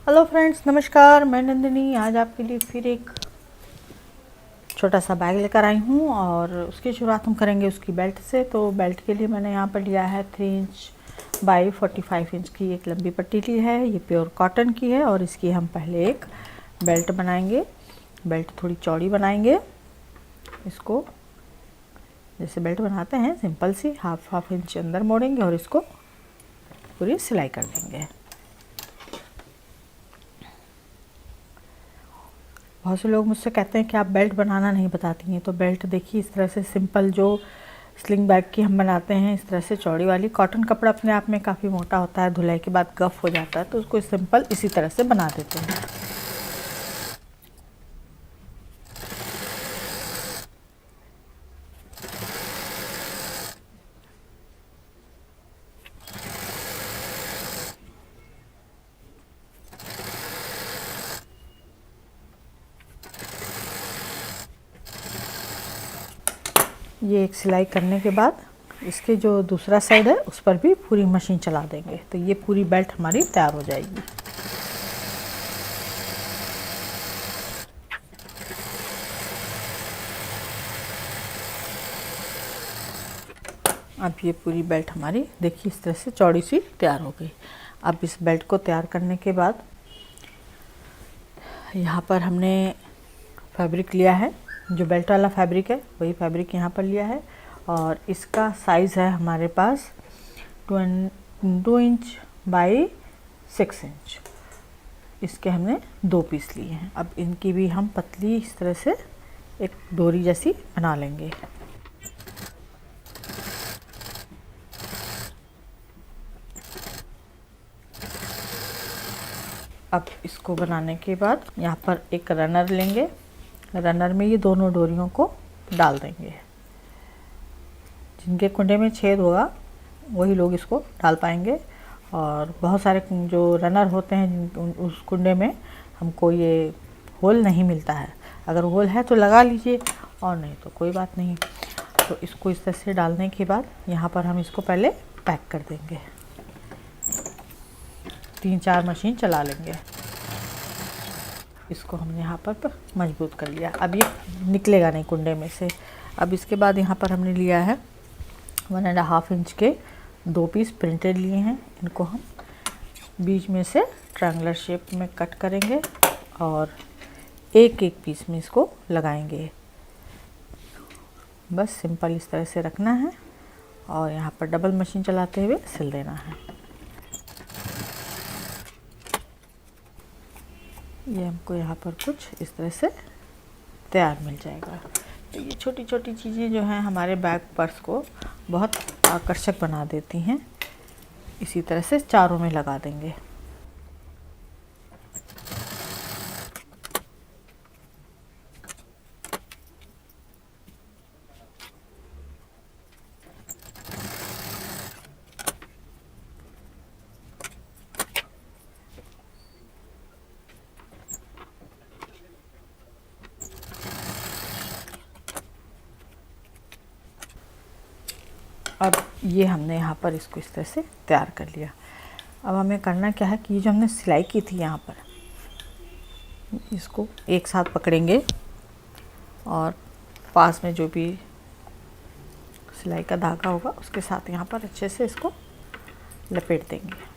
Hello friends, नमस्कार। मैं नंदिनी आज आपके लिए फिर एक छोटा सा बैग लेकर आई हूँ और उसकी शुरुआत हम करेंगे उसकी बेल्ट से। तो बेल्ट के लिए मैंने यहाँ पर लिया है 3 इंच बाई 45 इंच की एक लंबी पट्टी ली है। ये प्योर कॉटन की है और इसकी हम पहले एक बेल्ट बनाएंगे। बेल्ट थोड़ी चौड़ी बनाएंगे। इसको जैसे बेल्ट बनाते हैं सिंपल सी हाफ इंच अंदर मोड़ेंगे और इसको पूरी सिलाई कर देंगे। बहुत से लोग मुझसे कहते हैं कि आप बेल्ट बनाना नहीं बताती हैं। तो बेल्ट देखिए इस तरह से सिंपल जो स्लिंग बैग की हम बनाते हैं, इस तरह से चौड़ी वाली। कॉटन कपड़ा अपने आप में काफ़ी मोटा होता है, धुलाई के बाद गफ हो जाता है, तो उसको सिंपल इसी तरह से बना देते हैं। ये एक सिलाई करने के बाद इसके जो दूसरा साइड है उस पर भी पूरी मशीन चला देंगे, तो ये पूरी बेल्ट हमारी तैयार हो जाएगी। अब ये पूरी बेल्ट हमारी देखिए इस तरह से चौड़ी सी तैयार हो गई। अब इस बेल्ट को तैयार करने के बाद यहाँ पर हमने फैब्रिक लिया है, जो बेल्ट वाला फैब्रिक है वही फैब्रिक यहाँ पर लिया है और इसका साइज़ है हमारे पास 2 इंच बाई 6 इंच। इसके हमने 2 पीस लिए हैं। अब इनकी भी हम पतली इस तरह से एक डोरी जैसी बना लेंगे। अब इसको बनाने के बाद यहाँ पर एक रनर लेंगे। रनर में ये दोनों डोरियों को डाल देंगे। जिनके कुंडे में छेद होगा वही लोग इसको डाल पाएंगे, और बहुत सारे जो रनर होते हैं उस कुंडे में हमको ये होल नहीं मिलता है। अगर होल है तो लगा लीजिए और नहीं तो कोई बात नहीं। तो इसको इस तरह से डालने के बाद यहाँ पर हम इसको पहले पैक कर देंगे। 3-4 मशीन चला लेंगे। इसको हमने यहाँ पर मजबूत कर लिया। अब ये निकलेगा नहीं कुंडे में से। अब इसके बाद यहाँ पर हमने लिया है 1.5 इंच के 2 पीस प्रिंटेड लिए हैं। इनको हम बीच में से ट्रायंगुलर शेप में कट करेंगे और एक पीस में इसको लगाएंगे। बस सिंपल इस तरह से रखना है और यहाँ पर डबल मशीन चलाते हुए सिल देना है। ये हमको यहाँ पर कुछ इस तरह से तैयार मिल जाएगा। तो ये छोटी छोटी चीज़ें जो हैं हमारे बैग पर्स को बहुत आकर्षक बना देती हैं। इसी तरह से चारों में लगा देंगे। अब ये हमने यहाँ पर इसको इस तरह से तैयार कर लिया। अब हमें करना क्या है कि ये जो हमने सिलाई की थी यहाँ पर, इसको एक साथ पकड़ेंगे और पास में जो भी सिलाई का धागा होगा उसके साथ यहाँ पर अच्छे से इसको लपेट देंगे।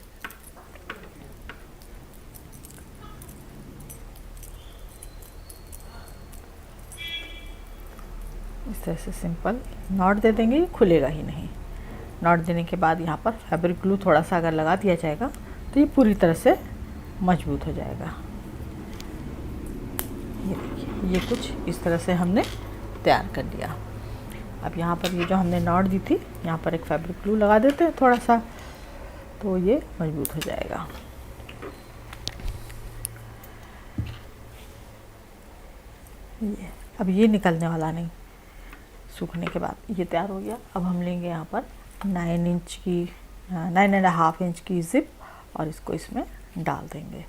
इस तरह से सिंपल नॉट दे देंगे, ये खुलेगा ही नहीं। नॉट देने के बाद यहाँ पर फैब्रिक ग्लू थोड़ा सा अगर लगा दिया जाएगा तो ये पूरी तरह से मजबूत हो जाएगा। ये देखिए, ये कुछ इस तरह से हमने तैयार कर लिया। अब यहाँ पर ये जो हमने नॉट दी थी यहाँ पर एक फैब्रिक ग्लू लगा देते हैं थोड़ा सा, तो ये मजबूत हो जाएगा। ये अब ये निकलने वाला नहीं। सूखने के बाद ये तैयार हो गया। अब हम लेंगे यहाँ पर 9.5 इंच की जिप और इसको इसमें डाल देंगे।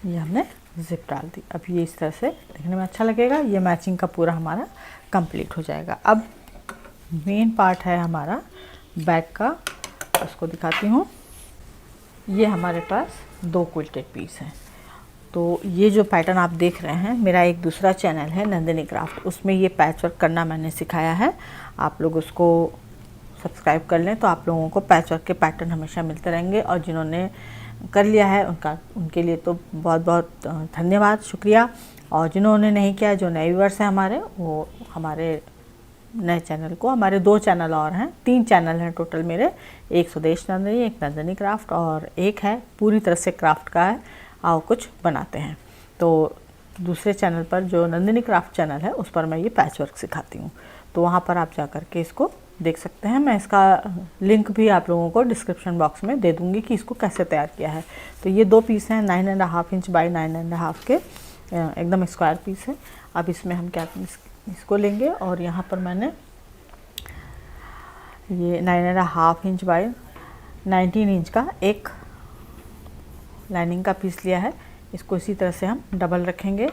ये हमने जिप डाल दी। अब ये इस तरह से दिखने में अच्छा लगेगा। ये मैचिंग का पूरा हमारा कंप्लीट हो जाएगा। अब मेन पार्ट है हमारा बैक का, उसको दिखाती हूँ। ये हमारे पास 2 क्विल्टेड पीस हैं। तो ये जो पैटर्न आप देख रहे हैं, मेरा एक दूसरा चैनल है नंदिनी क्राफ्ट, उसमें ये पैच वर्क करना मैंने सिखाया है। आप लोग उसको सब्सक्राइब कर लें तो आप लोगों को पैच वर्क के पैटर्न हमेशा मिलते रहेंगे। और जिन्होंने कर लिया है उनके लिए तो बहुत बहुत धन्यवाद, शुक्रिया। और जिन्होंने नहीं किया, जो नए व्यूअर्स हैं हमारे, वो हमारे नए चैनल को, हमारे 2 चैनल और हैं, 3 चैनल हैं टोटल मेरे, एक स्वदेश नंदिनी, एक नंदिनी क्राफ्ट और एक है पूरी तरह से क्राफ्ट का है, आओ कुछ बनाते हैं। तो दूसरे चैनल पर जो नंदिनी क्राफ्ट चैनल है उस पर मैं ये पैच वर्क सिखाती हूँ, तो वहाँ पर आप जा कर के इसको देख सकते हैं। मैं इसका लिंक भी आप लोगों को डिस्क्रिप्शन बॉक्स में दे दूँगी कि इसको कैसे तैयार किया है। तो ये 2 पीस हैं 9.5 इंच बाई 9.5 के, एकदम स्क्वायर पीस है। अब इसमें हम क्या इसको लेंगे और यहाँ पर मैंने ये 9.5 इंच बाई 19 इंच का एक लाइनिंग का पीस लिया है। इसको इसी तरह से हम डबल रखेंगे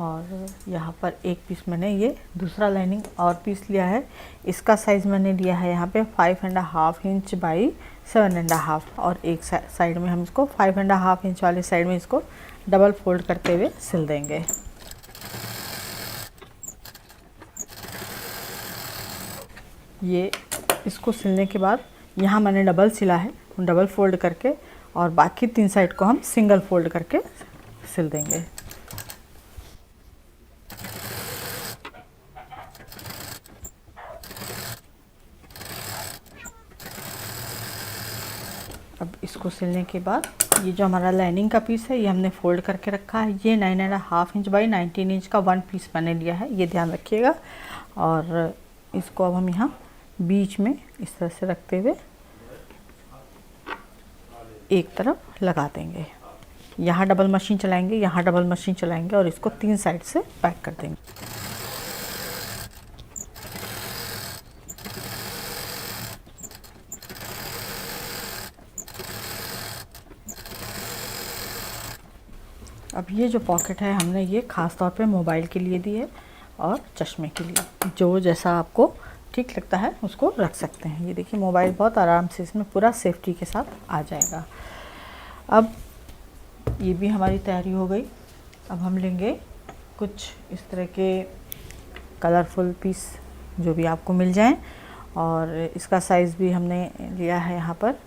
और यहाँ पर एक पीस मैंने ये दूसरा लाइनिंग और पीस लिया है। इसका साइज़ मैंने लिया है यहाँ पे 5.5 इंच बाई 7.5 और एक साइड में हम इसको 5.5 इंच वाले साइड में इसको डबल फोल्ड करते हुए सिल देंगे। ये इसको सिलने के बाद यहाँ मैंने डबल सिला है, डबल फोल्ड करके, और बाकी 3 साइड को हम सिंगल फोल्ड करके सिल देंगे। अब इसको सिलने के बाद ये जो हमारा लाइनिंग का पीस है ये हमने फोल्ड करके रखा है। ये 9.5 इंच बाई 19 इंच का 1 पीस मैंने लिया है, ये ध्यान रखिएगा। और इसको अब हम यहाँ बीच में इस तरह से रखते हुए एक तरफ लगा देंगे। यहाँ डबल मशीन चलाएंगे, यहाँ डबल मशीन चलाएंगे और इसको 3 साइड से पैक कर देंगे। अब ये जो पॉकेट है हमने ये ख़ास तौर पे मोबाइल के लिए दी है और चश्मे के लिए, जो जैसा आपको ठीक लगता है उसको रख सकते हैं। ये देखिए मोबाइल बहुत आराम से इसमें पूरा सेफ्टी के साथ आ जाएगा। अब ये भी हमारी तैयारी हो गई। अब हम लेंगे कुछ इस तरह के कलरफुल पीस जो भी आपको मिल जाएं, और इसका साइज़ भी हमने लिया है यहाँ पर।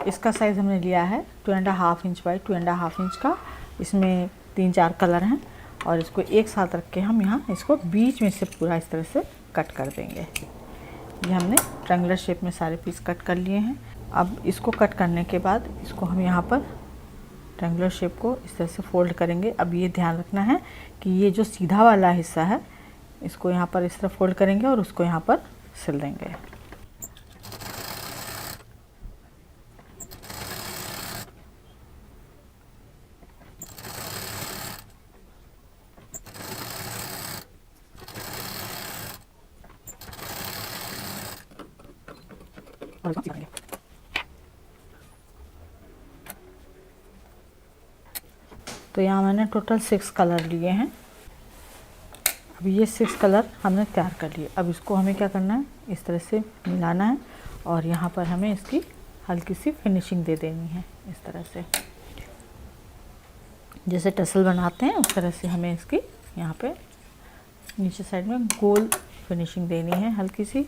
इसका साइज़ हमने लिया है 2.5 इंच बाई 2.5 इंच का। इसमें 3-4 कलर हैं और इसको एक साथ रख के हम यहाँ इसको बीच में से पूरा इस तरह से कट कर देंगे। ये हमने ट्रायंगुलर शेप में सारे पीस कट कर लिए हैं। अब इसको कट करने के बाद इसको हम यहाँ पर ट्रायंगुलर शेप को इस तरह से फोल्ड करेंगे। अब ये ध्यान रखना है कि ये जो सीधा वाला हिस्सा है इसको यहाँ पर इस तरह फोल्ड करेंगे और उसको यहाँ पर सिल देंगे। तो यहाँ मैंने टोटल 6 कलर लिए हैं। अब ये 6 कलर हमने तैयार कर लिए। अब इसको हमें क्या करना है, इस तरह से मिलाना है और यहाँ पर हमें इसकी हल्की सी फिनिशिंग दे देनी है। इस तरह से जैसे टसल बनाते हैं उस तरह से हमें इसकी यहाँ पे नीचे साइड में गोल फिनिशिंग देनी है हल्की सी।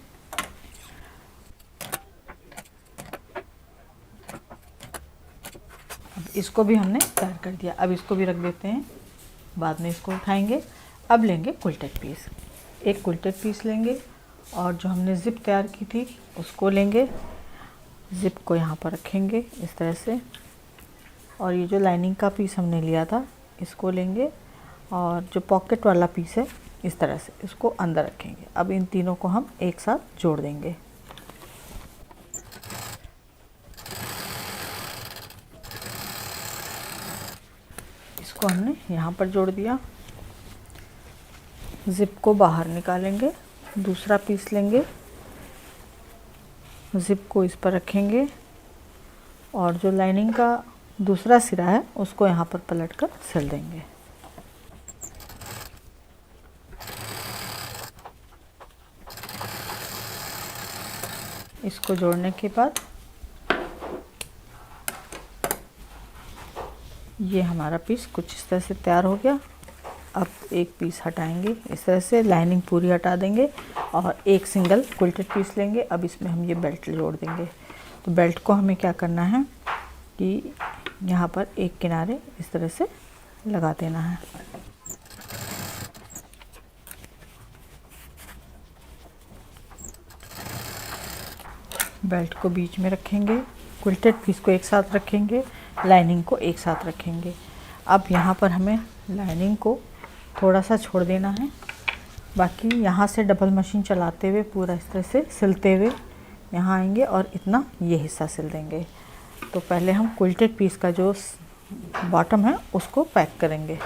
अब इसको भी हमने तैयार कर दिया। अब इसको भी रख देते हैं, बाद में इसको उठाएंगे। अब लेंगे क्विल्टेड पीस, एक क्विल्टेड पीस लेंगे और जो हमने ज़िप तैयार की थी उसको लेंगे। ज़िप को यहाँ पर रखेंगे इस तरह से, और ये जो लाइनिंग का पीस हमने लिया था इसको लेंगे और जो पॉकेट वाला पीस है इस तरह से इसको अंदर रखेंगे। अब इन तीनों को हम एक साथ जोड़ देंगे। इसको हमने यहाँ पर जोड़ दिया। ज़िप को बाहर निकालेंगे, दूसरा पीस लेंगे, ज़िप को इस पर रखेंगे और जो लाइनिंग का दूसरा सिरा है उसको यहाँ पर पलट कर सिल देंगे। इसको जोड़ने के बाद ये हमारा पीस कुछ इस तरह से तैयार हो गया। अब एक पीस हटाएंगे, इस तरह से लाइनिंग पूरी हटा देंगे और एक सिंगल क्विल्टेड पीस लेंगे। अब इसमें हम ये बेल्ट जोड़ देंगे। तो बेल्ट को हमें क्या करना है कि यहाँ पर एक किनारे इस तरह से लगा देना है। बेल्ट को बीच में रखेंगे, क्विल्टेड पीस को एक साथ रखेंगे, लाइनिंग को एक साथ रखेंगे। अब यहाँ पर हमें लाइनिंग को थोड़ा सा छोड़ देना है, बाकी यहाँ से डबल मशीन चलाते हुए पूरा इस तरह से सिलते हुए यहाँ आएंगे और इतना ये हिस्सा सिल देंगे। तो पहले हम क्विल्टेड पीस का जो बॉटम है उसको पैक करेंगे।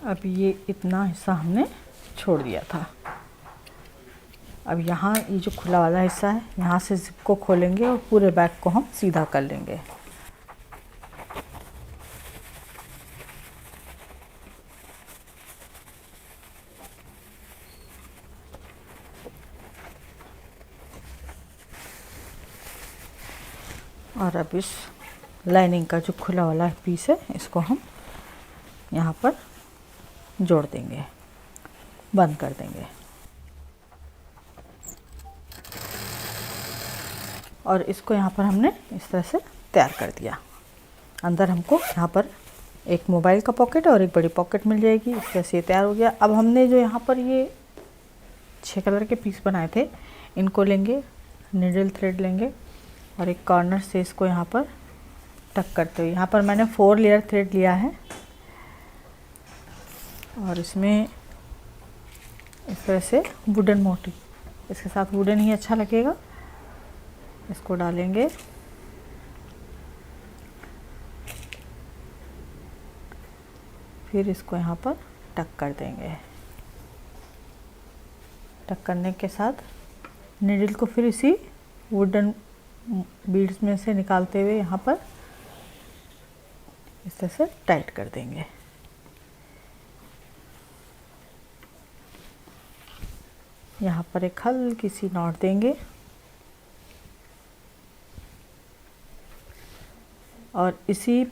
अब ये इतना हिस्सा हमने छोड़ दिया था। अब यहाँ ये जो खुला वाला हिस्सा है, यहाँ से जिप को खोलेंगे और पूरे बैग को हम सीधा कर लेंगे। और अब इस लाइनिंग का जो खुला वाला पीस है इसको हम यहाँ पर जोड़ देंगे, बंद कर देंगे। और इसको यहाँ पर हमने इस तरह से तैयार कर दिया। अंदर हमको यहाँ पर एक मोबाइल का पॉकेट और एक बड़ी पॉकेट मिल जाएगी। इस तरह से ये तैयार हो गया। अब हमने जो यहाँ पर ये 6 कलर के पीस बनाए थे, इनको लेंगे, नीडल थ्रेड लेंगे और एक कॉर्नर से इसको यहाँ पर टक करते हुए, यहाँ पर मैंने 4 लेयर थ्रेड लिया है और इसमें इस तरह से वुडन मोटी, इसके साथ वुडन ही अच्छा लगेगा, इसको डालेंगे। फिर इसको यहाँ पर टक कर देंगे। टक करने के साथ नीडल को फिर इसी वुडन बीड्स में से निकालते हुए यहाँ पर इस तरह से टाइट कर देंगे। यहाँ पर एक हल्की सी नॉट देंगे और इसी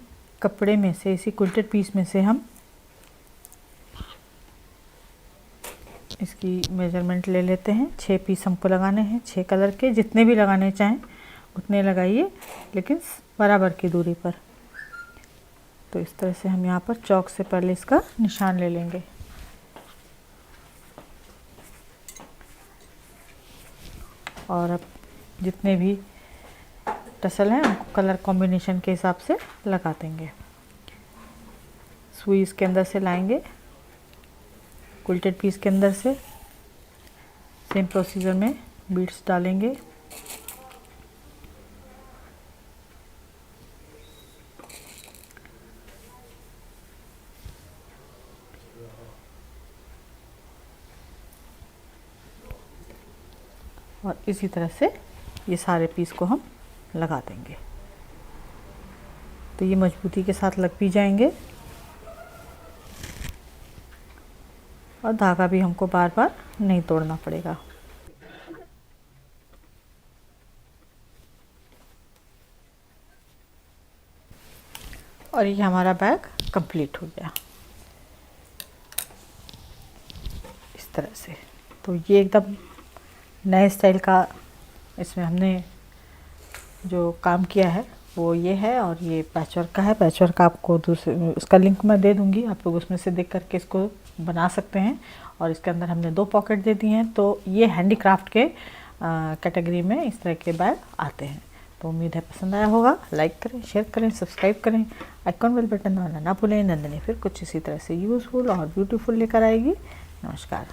कपड़े में से, इसी क्विल्टेड पीस में से हम इसकी मेजरमेंट ले लेते हैं। 6 पीस हमको लगाने हैं, 6 कलर के, जितने भी लगाने चाहें उतने लगाइए, लेकिन बराबर की दूरी पर। तो इस तरह से हम यहाँ पर चौक से पहले इसका निशान ले लेंगे। और अब जितने भी टसल हैं उनको कलर कॉम्बिनेशन के हिसाब से लगा देंगे। सुई इसके अंदर से लाएंगे, क्विल्टेड पीस के अंदर से सेम प्रोसीजर में बीड्स डालेंगे। और इसी तरह से ये सारे पीस को हम लगा देंगे। तो ये मजबूती के साथ लग भी जाएंगे और धागा भी हमको बार बार नहीं तोड़ना पड़ेगा। और ये हमारा बैग कंप्लीट हो गया इस तरह से। तो ये एकदम नए स्टाइल का इसमें हमने जो काम किया है वो ये है। और ये पैचवर्क का है। पैचवर्क आपको दूसरे, उसका लिंक मैं दे दूंगी, आप लोग उसमें से देख करके इसको बना सकते हैं। और इसके अंदर हमने 2 पॉकेट दे दिए हैं। तो ये हैंडीक्राफ्ट के कैटेगरी में इस तरह के बैग आते हैं। तो उम्मीद है पसंद आया होगा। लाइक करें, शेयर करें, सब्सक्राइब करें, आइकॉन बेल बटन दबाना ना भूलें। नंदिनी फिर कुछ इसी तरह से यूज़फुल और ब्यूटीफुल लेकर आएगी। नमस्कार।